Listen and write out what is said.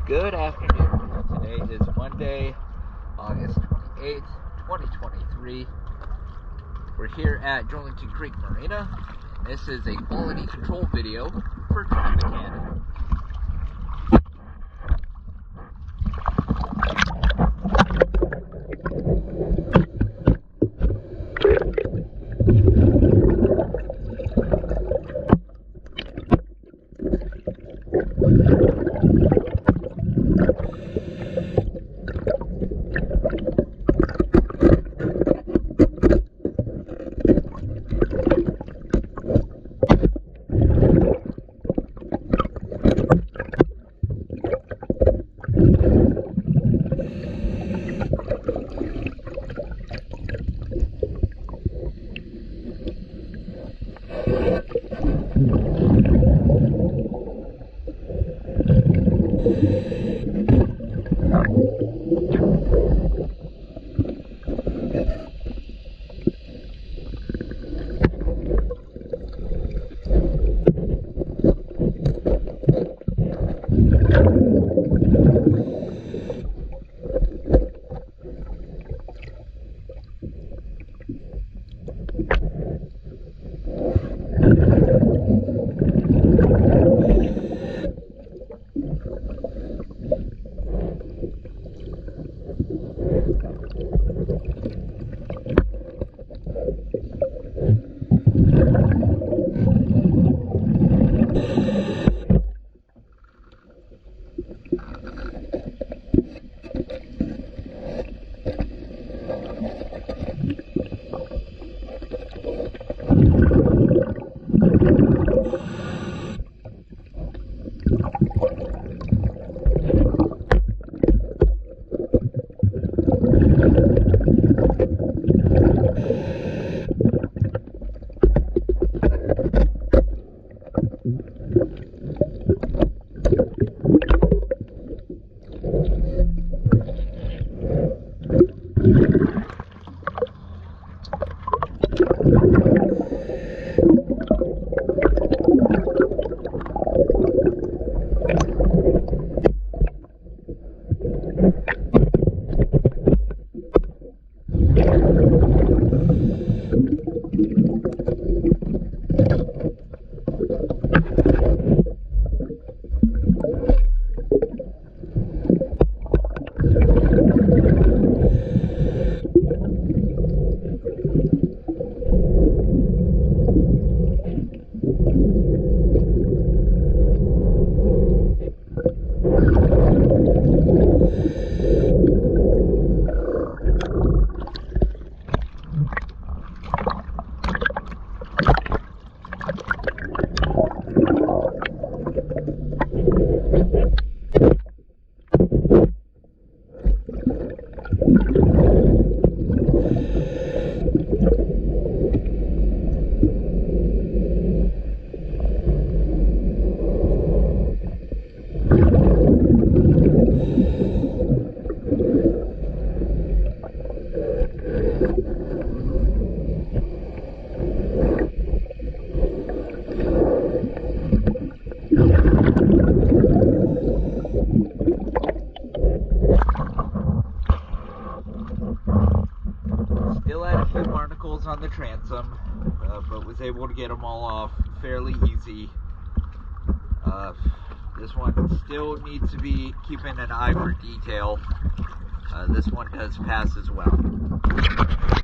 Good afternoon. Today is Monday, August 28th, 2023. We're here at Jorlington Creek Marina. This is a quality control video for Tropicannon. Still had a few barnacles on the transom, but was able to get them all off fairly easy. This one still needs to be keeping an eye for detail. This one does pass as well.